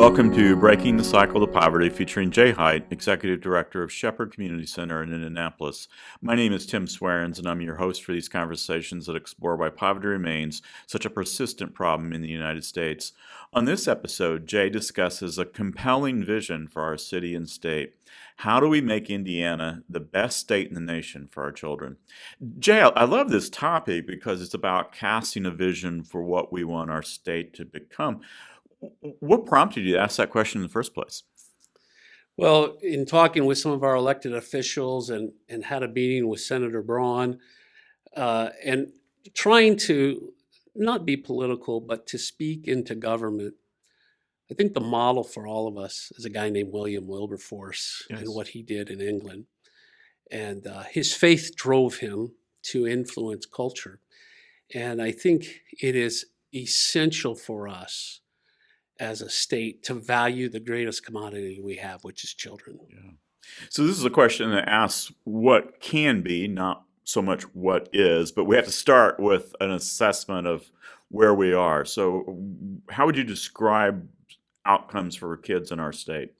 Welcome to Breaking the Cycle to Poverty, featuring Jay Height, Executive Director of Shepherd Community Center in Indianapolis. My name is Tim Swearens, and I'm your host for these conversations that explore why poverty remains such a persistent problem in the United States. On this episode, Jay discusses a compelling vision for our city and state. How do we make Indiana the best state in the nation for our children? Jay, I love this topic because it's about casting a vision for what we want our state to become. What prompted you to ask that question in the first place? Well, in talking with some of our elected officials and had a meeting with Senator Braun, and trying to not be political, but to speak into government, I think the model for all of us is a guy named William Wilberforce and Yes. what he did in England. And his faith drove him to influence culture. And I think it is essential for us as a state to value the greatest commodity we have, which is children. Yeah. So this is a question that asks what can be, not so much what is, but we have to start with an assessment of where we are. So how would you describe outcomes for kids in our state?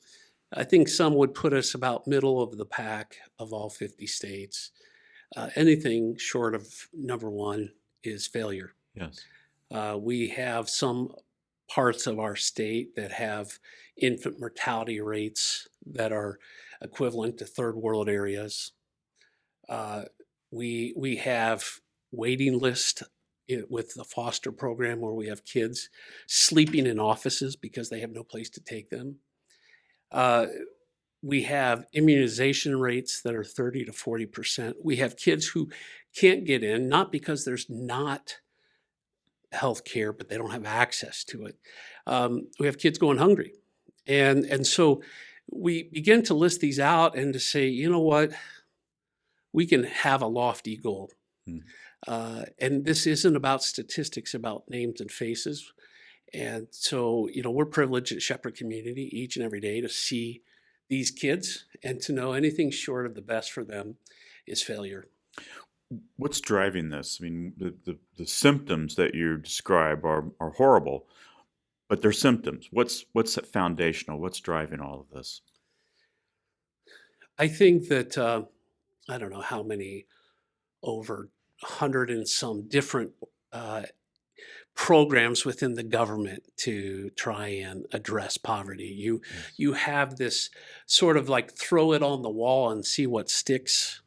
I think some would put us about middle of the pack of all 50 states. Anything short of number one is failure. Yes. We have some parts of our state that have infant mortality rates that are equivalent to third world areas. We have waiting list with the foster program where we have kids sleeping in offices because they have no place to take them. We have immunization rates that are 30 to 40%. We have kids who can't get in, not because there's not health care, but they don't have access to it. We have kids going hungry. And so we begin to list these out and to say, you know what, we can have a lofty goal. Hmm. And this isn't about statistics, about names and faces. And so, we're privileged at Shepherd Community each and every day to see these kids and to know anything short of the best for them is failure. What's driving this? I mean, the symptoms that you describe are horrible, but they're symptoms. What's foundational? What's driving all of this? I think that, I don't know how many, over 100 and some different programs within the government to try and address poverty. Yes. You have this sort of like throw it on the wall and see what sticks.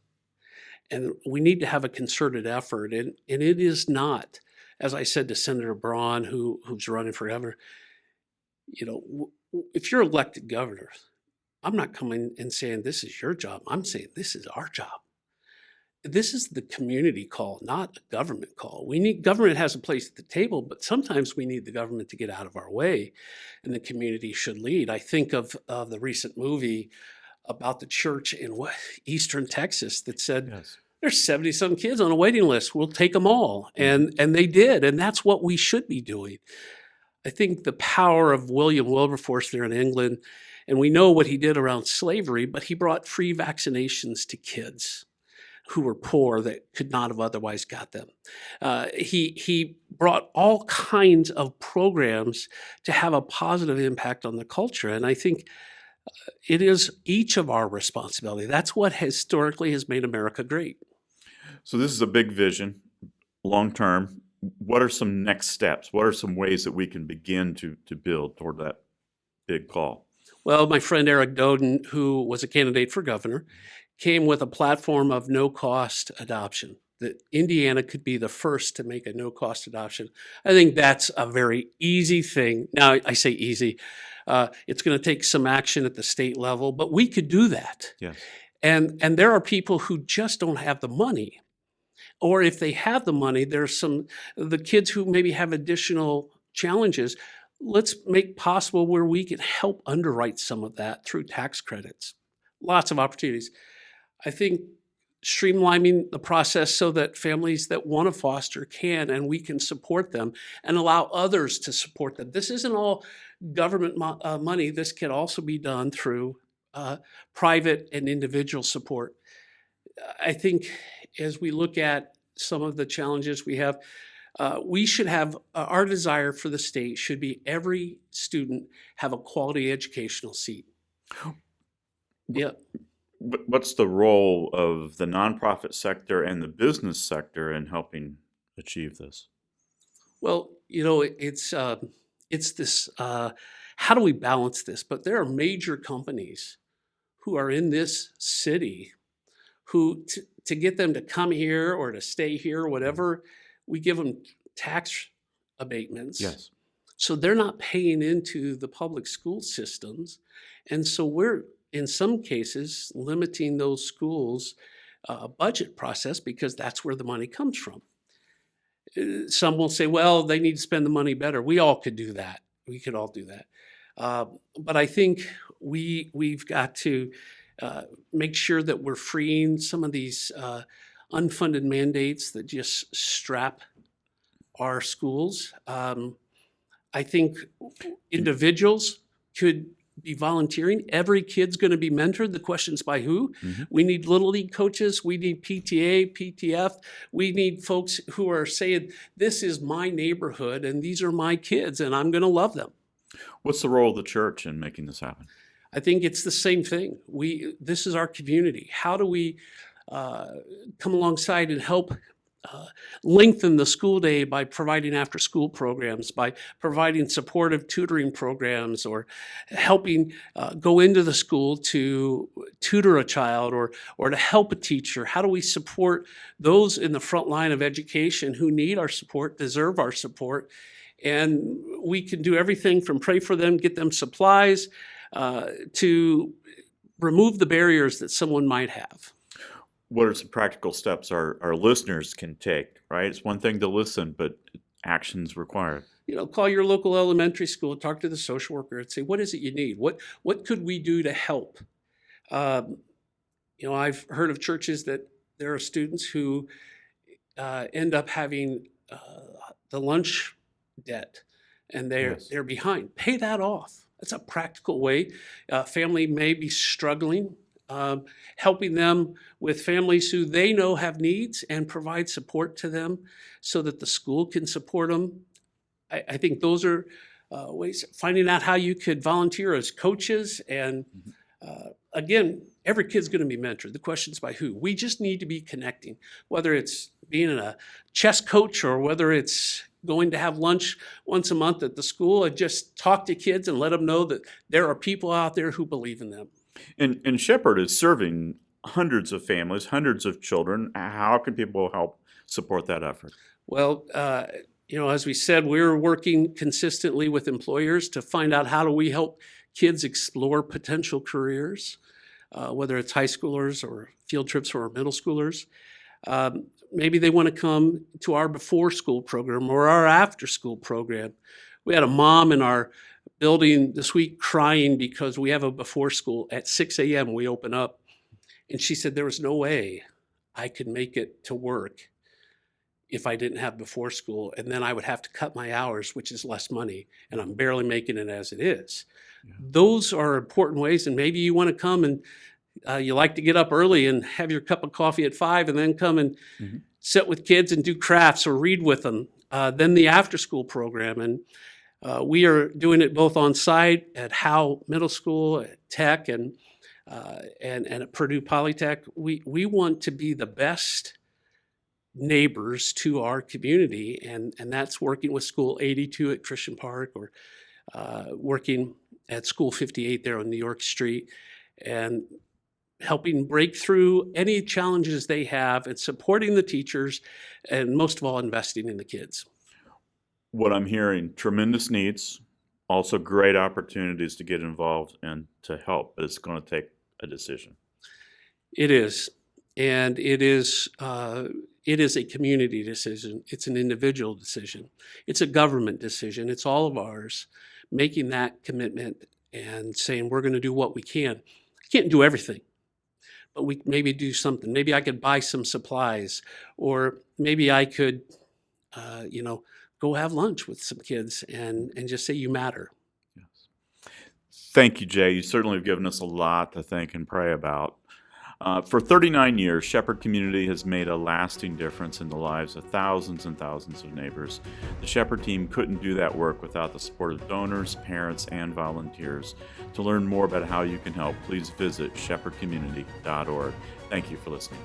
And we need to have a concerted effort. And it is not, as I said to Senator Braun, who's running for governor, if you're elected governor, I'm not coming and saying this is your job. I'm saying this is our job. This is the community call, not a government call. Government has a place at the table, but sometimes we need the government to get out of our way, and the community should lead. I think of the recent movie about the church in Eastern Texas that said, Yes. There's 70-some kids on a waiting list. We'll take them all. And they did, and that's what we should be doing. I think the power of William Wilberforce there in England, and we know what he did around slavery, but he brought free vaccinations to kids who were poor that could not have otherwise got them. He brought all kinds of programs to have a positive impact on the culture. And I think it is each of our responsibility. That's what historically has made America great. So this is a big vision, long term. What are some next steps? What are some ways that we can begin to build toward that big call? Well, my friend Eric Doden, who was a candidate for governor, came with a platform of no-cost adoption, that Indiana could be the first to make a no-cost adoption. I think that's a very easy thing. Now, I say easy. It's going to take some action at the state level, but we could do that. Yes. And there are people who just don't have the money. Or if they have the money, there's the kids who maybe have additional challenges. Let's make possible where we can help underwrite some of that through tax credits. Lots of opportunities. I think streamlining the process so that families that want to foster can, and we can support them and allow others to support them. This isn't all government money. This can also be done through private and individual support. I think as we look at some of the challenges we have, We should have our desire for the state should be every student have a quality educational seat. Yeah. What's the role of the nonprofit sector and the business sector in helping achieve this? Well, it's this. How do we balance this? But there are major companies who are in this city who to get them to come here or to stay here, whatever, we give them tax abatements. Yes. So they're not paying into the public school systems. And so we're, in some cases, limiting those schools' budget process because that's where the money comes from. Some will say, well, they need to spend the money better. We all could do that. We could all do that. But I think we've got to make sure that we're freeing some of these unfunded mandates that just strap our schools. I think individuals could be volunteering. Every kid's going to be mentored. The question's by who? Mm-hmm. We need Little League coaches. We need PTA, PTF. We need folks who are saying, this is my neighborhood and these are my kids and I'm going to love them. What's the role of the church in making this happen? I think it's the same thing. This is our community. How do we come alongside and help lengthen the school day by providing after-school programs, by providing supportive tutoring programs, or helping go into the school to tutor a child or to help a teacher? How do we support those in the front line of education who need our support, deserve our support? And we can do everything from pray for them, get them supplies, to remove the barriers that someone might have. What are some practical steps our listeners can take, right? It's one thing to listen, but action's required. Call your local elementary school, talk to the social worker and say, what is it you need? What could we do to help? I've heard of churches that there are students who end up having the lunch debt and they're behind. Pay that off. That's a practical way. Family may be struggling. Helping them with families who they know have needs and provide support to them so that the school can support them. I think those are ways. Finding out how you could volunteer as coaches. And again, every kid's going to be mentored. The question's by who. We just need to be connecting, whether it's being a chess coach or whether it's going to have lunch once a month at the school and just talk to kids and let them know that there are people out there who believe in them. And Shepherd is serving hundreds of families, hundreds of children. How can people help support that effort? Well, as we said, we're working consistently with employers to find out how do we help kids explore potential careers, whether it's high schoolers or field trips for our middle schoolers. Maybe they want to come to our before school program or our after school program. We had a mom in our building this week crying because we have a before school at 6 a.m. we open up. And she said there was no way I could make it to work if I didn't have before school. And then I would have to cut my hours, which is less money. And I'm barely making it as it is. Yeah. Those are important ways. And maybe you want to come and you like to get up early and have your cup of coffee at 5 and then come and sit with kids and do crafts or read with them. Then the after school program. And we are doing it both on site at Howe Middle School, at Tech, and at Purdue Polytech. We want to be the best neighbors to our community, and that's working with School 82 at Christian Park, or working at School 58 there on New York Street, and helping break through any challenges they have and supporting the teachers, and most of all, investing in the kids. What I'm hearing, tremendous needs, also great opportunities to get involved and to help, but it's going to take a decision. It is, and it is a community decision. It's an individual decision. It's a government decision. It's all of ours, making that commitment and saying we're going to do what we can. I can't do everything, but we maybe do something. Maybe I could buy some supplies, or maybe I could, go have lunch with some kids and just say you matter. Yes. Thank you, Jay. You certainly have given us a lot to think and pray about. For 39 years, Shepherd Community has made a lasting difference in the lives of thousands and thousands of neighbors. The Shepherd team couldn't do that work without the support of donors, parents, and volunteers. To learn more about how you can help, please visit shepherdcommunity.org. Thank you for listening.